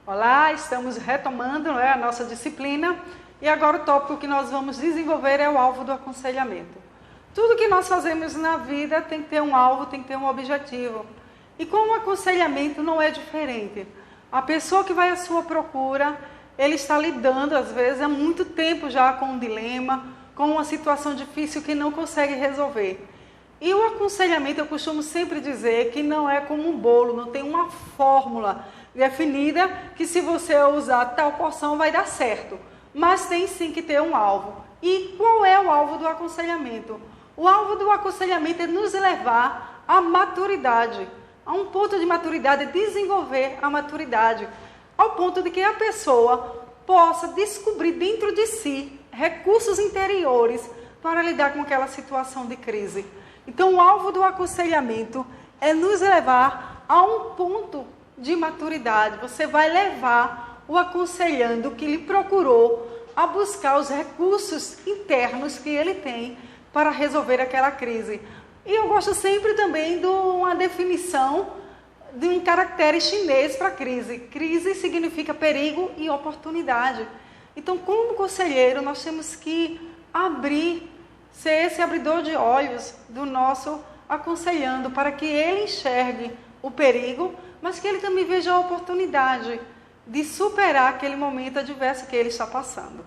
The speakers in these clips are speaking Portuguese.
Olá, estamos retomando, a nossa disciplina e agora o tópico que nós vamos desenvolver é o alvo do aconselhamento. Tudo que nós fazemos na vida tem que ter um alvo, tem que ter um objetivo. E com o aconselhamento não é diferente. A pessoa que vai à sua procura, ele está lidando, às vezes, há muito tempo já com um dilema, com uma situação difícil que não consegue resolver. E o aconselhamento, eu costumo sempre dizer que não é como um bolo, não tem uma fórmula definida que se você usar tal porção vai dar certo. Mas tem sim que ter um alvo. E qual é o alvo do aconselhamento? O alvo do aconselhamento é nos levar à maturidade, a um ponto de maturidade, desenvolver a maturidade, ao ponto de que a pessoa possa descobrir dentro de si recursos interiores para lidar com aquela situação de crise. Então, o alvo do aconselhamento é nos levar a um ponto de maturidade. Você vai levar o aconselhando que lhe procurou a buscar os recursos internos que ele tem para resolver aquela crise. E eu gosto sempre também de uma definição de um caractere chinês para crise. Crise significa perigo e oportunidade. Então, como conselheiro, nós temos que ser esse abridor de olhos do nosso aconselhando, para que ele enxergue o perigo, mas que ele também veja a oportunidade de superar aquele momento adverso que ele está passando.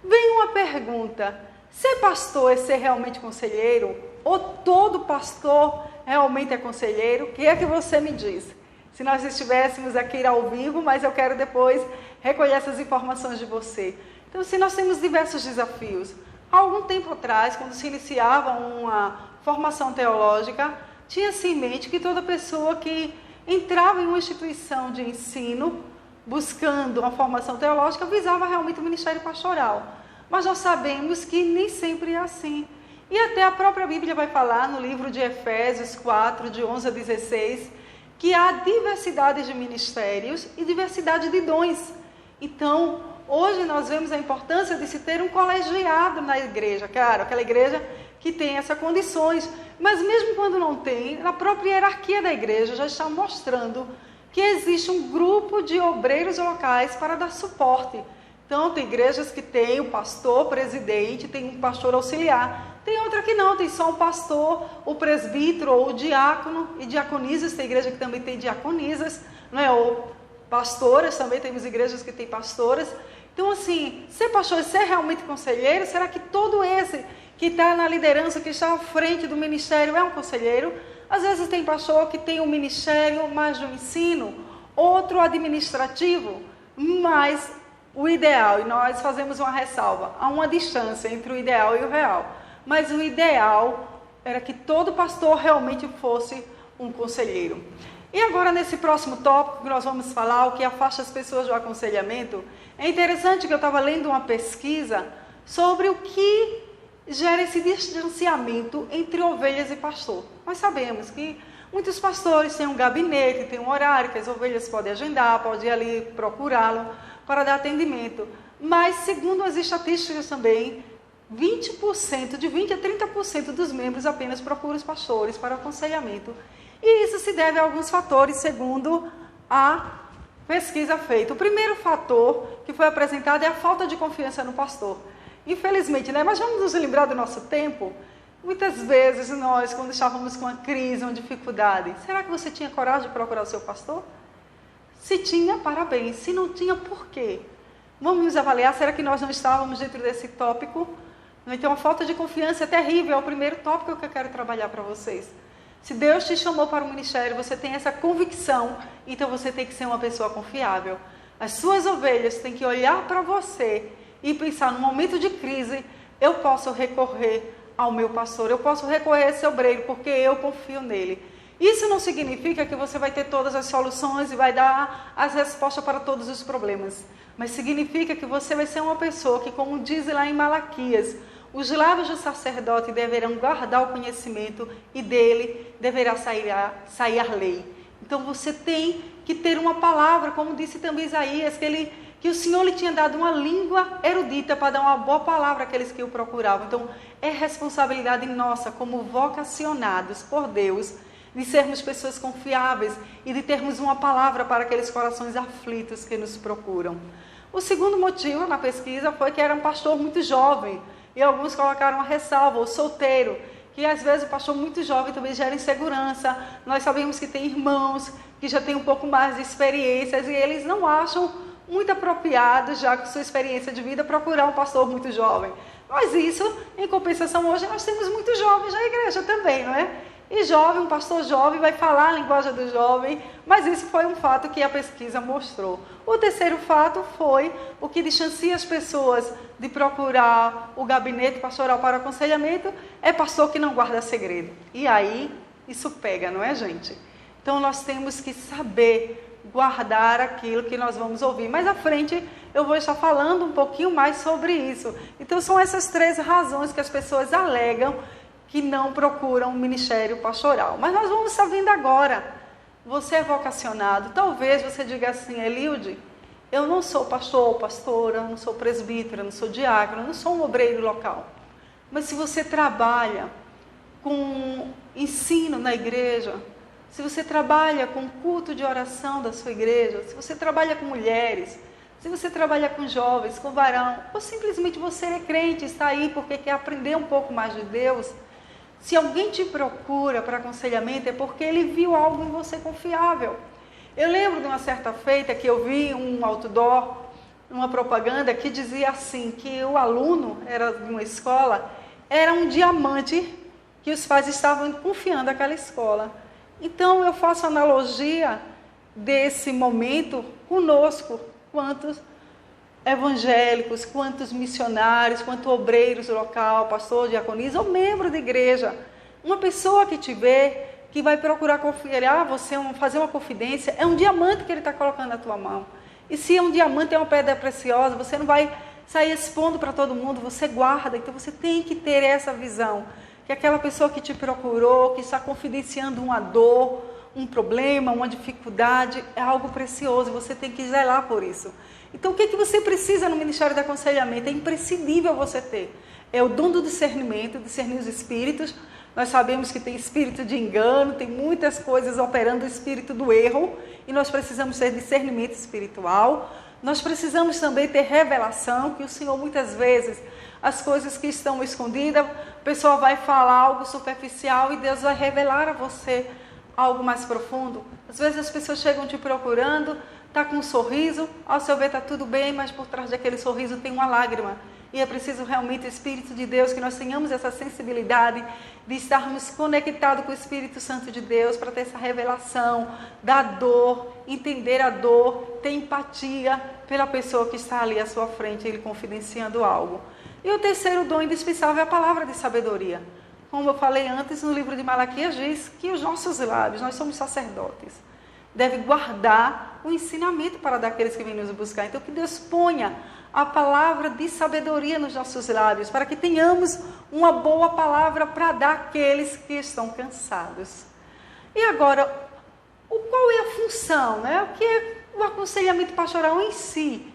Vem uma pergunta: ser pastor é ser realmente conselheiro? Ou todo pastor realmente é conselheiro? O que é que você me diz? Se nós estivéssemos aqui ao vivo, mas eu quero depois recolher essas informações de você. Então, se nós temos diversos desafios. Há algum tempo atrás, quando se iniciava uma formação teológica, tinha-se em mente que toda pessoa que entrava em uma instituição de ensino, buscando uma formação teológica, visava realmente o ministério pastoral. Mas nós sabemos que nem sempre é assim. E até a própria Bíblia vai falar, no livro de Efésios 4, de 11 a 16, que há diversidade de ministérios e diversidade de dons. Então, hoje nós vemos a importância de se ter um colegiado na igreja. Claro, aquela igreja que tem essas condições. Mas mesmo quando não tem, na própria hierarquia da igreja já está mostrando que existe um grupo de obreiros locais para dar suporte. Então, tem igrejas que tem o pastor, o presidente, tem um pastor auxiliar. Tem outra que não, tem só o pastor, o presbítero ou o diácono e diaconisas. Tem igreja que também tem diaconisas, ou pastoras, também temos igrejas que têm pastoras. Então, assim, ser pastor e ser realmente conselheiro, será que todo esse que está na liderança, que está à frente do ministério é um conselheiro? Às vezes tem pastor que tem um ministério mais do ensino, outro administrativo, mas o ideal, e nós fazemos uma ressalva, há uma distância entre o ideal e o real, mas o ideal era que todo pastor realmente fosse um conselheiro. E agora, nesse próximo tópico que nós vamos falar, o que afasta as pessoas do aconselhamento, é interessante que eu estava lendo uma pesquisa sobre o que gera esse distanciamento entre ovelhas e pastor. Nós sabemos que muitos pastores têm um gabinete, têm um horário que as ovelhas podem agendar, podem ir ali procurá-lo para dar atendimento. Mas, segundo as estatísticas também, 20%, de 20% a 30% dos membros apenas procuram os pastores para aconselhamento. E isso se deve a alguns fatores, segundo a pesquisa feita. O primeiro fator que foi apresentado é a falta de confiança no pastor. Infelizmente, mas vamos nos lembrar do nosso tempo? Muitas vezes nós, quando estávamos com uma crise, uma dificuldade, será que você tinha coragem de procurar o seu pastor? Se tinha, parabéns. Se não tinha, por quê? Vamos nos avaliar, será que nós não estávamos dentro desse tópico? Então, a falta de confiança é terrível, é o primeiro tópico que eu quero trabalhar para vocês. Se Deus te chamou para o ministério, você tem essa convicção, então você tem que ser uma pessoa confiável. As suas ovelhas têm que olhar para você e pensar, no momento de crise, eu posso recorrer ao meu pastor, eu posso recorrer a esse obreiro, porque eu confio nele. Isso não significa que você vai ter todas as soluções e vai dar as respostas para todos os problemas. Mas significa que você vai ser uma pessoa que, como diz lá em Malaquias, os lábios do sacerdote deverão guardar o conhecimento e dele deverá sair a lei. Então você tem que ter uma palavra, como disse também Isaías, que o Senhor lhe tinha dado uma língua erudita para dar uma boa palavra àqueles que o procuravam. Então é responsabilidade nossa, como vocacionados por Deus, de sermos pessoas confiáveis e de termos uma palavra para aqueles corações aflitos que nos procuram. O segundo motivo na pesquisa foi que era um pastor muito jovem, e alguns colocaram uma ressalva, o solteiro, que às vezes o pastor muito jovem também gera insegurança. Nós sabemos que tem irmãos que já têm um pouco mais de experiências e eles não acham muito apropriado, já com sua experiência de vida, procurar um pastor muito jovem. Mas isso, em compensação, hoje nós temos muitos jovens na igreja também, não é? E jovem, um pastor jovem vai falar a linguagem do jovem, mas isso foi um fato que a pesquisa mostrou. O terceiro fato foi o que distancia as pessoas de procurar o gabinete pastoral para aconselhamento, é pastor que não guarda segredo. E aí, isso pega, não é, gente? Então, nós temos que saber guardar aquilo que nós vamos ouvir. Mais à frente, eu vou estar falando um pouquinho mais sobre isso. Então, são essas 3 razões que as pessoas alegam que não procuram um ministério pastoral. Mas nós vamos estar vendo agora. Você é vocacionado. Talvez você diga assim, Elilde, eu não sou pastor ou pastora, não sou presbítera, não sou diácono, não sou um obreiro local. Mas se você trabalha com ensino na igreja, se você trabalha com culto de oração da sua igreja, se você trabalha com mulheres, se você trabalha com jovens, com varão, ou simplesmente você é crente, está aí porque quer aprender um pouco mais de Deus, se alguém te procura para aconselhamento é porque ele viu algo em você confiável. Eu lembro de uma certa feita que eu vi um outdoor, uma propaganda que dizia assim, que o aluno era de uma escola, era um diamante que os pais estavam confiando àquela escola. Então eu faço analogia desse momento conosco, quantos evangélicos, quantos missionários, quantos obreiros local, pastor, diaconisa ou membro de igreja. Uma pessoa que te vê, que vai procurar confiar você, fazer uma confidência, é um diamante que ele está colocando na tua mão. E se é um diamante, é uma pedra preciosa, você não vai sair expondo para todo mundo, você guarda. Então você tem que ter essa visão, que aquela pessoa que te procurou, que está confidenciando uma dor, um problema, uma dificuldade, é algo precioso, você tem que zelar por isso. Então, o que você precisa no Ministério de Aconselhamento? É imprescindível você ter. É o dom do discernimento, discernir os espíritos. Nós sabemos que tem espírito de engano, tem muitas coisas operando o espírito do erro, e nós precisamos ter discernimento espiritual. Nós precisamos também ter revelação, que o Senhor muitas vezes, as coisas que estão escondidas, a pessoa vai falar algo superficial e Deus vai revelar a você algo mais profundo. Às vezes as pessoas chegam te procurando, está com um sorriso, ao seu ver está tudo bem, mas por trás daquele sorriso tem uma lágrima. E é preciso realmente o Espírito de Deus, que nós tenhamos essa sensibilidade de estarmos conectados com o Espírito Santo de Deus para ter essa revelação da dor, entender a dor, ter empatia pela pessoa que está ali à sua frente, ele confidenciando algo. E o terceiro dom indispensável é a palavra de sabedoria. Como eu falei antes, no livro de Malaquias diz que os nossos lábios, nós somos sacerdotes, deve guardar o ensinamento para daqueles que vêm nos buscar. Então, que Deus ponha a palavra de sabedoria nos nossos lábios, para que tenhamos uma boa palavra para dar àqueles que estão cansados. E agora, qual é a função, né? O que é o aconselhamento pastoral em si?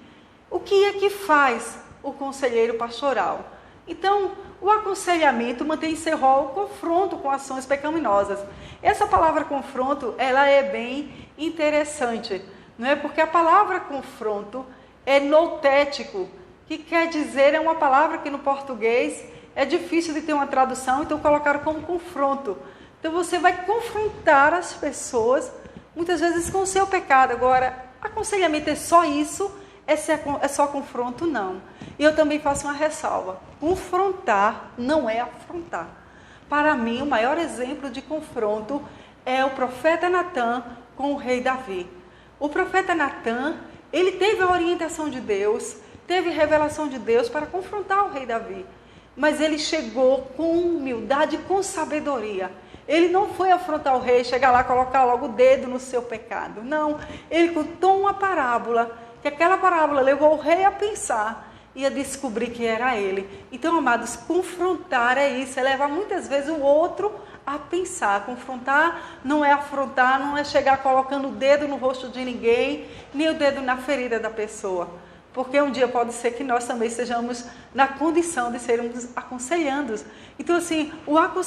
O que é que faz o conselheiro pastoral? Então, o aconselhamento mantém em seu rol o confronto com ações pecaminosas. Essa palavra confronto, ela é bem interessante, não é? Porque a palavra confronto é noutético, que quer dizer, é uma palavra que no português é difícil de ter uma tradução, então colocaram como confronto. Então você vai confrontar as pessoas, muitas vezes com o seu pecado. Agora, aconselhamento é só isso? É só confronto? Não. E eu também faço uma ressalva. Confrontar não é afrontar. Para mim, o maior exemplo de confronto é o profeta Natã com o rei Davi. O profeta Natã, ele teve a orientação de Deus, teve revelação de Deus para confrontar o rei Davi. Mas ele chegou com humildade e com sabedoria. Ele não foi afrontar o rei, chegar lá, colocar logo o dedo no seu pecado. Não, ele contou uma parábola, que aquela parábola levou o rei a pensar e a descobrir que era ele. Então, amados, confrontar é isso, é levar muitas vezes o outro a pensar. Confrontar não é afrontar, não é chegar colocando o dedo no rosto de ninguém, nem o dedo na ferida da pessoa. Porque um dia pode ser que nós também estejamos na condição de sermos aconselhandos. Então, assim, o aconselhamento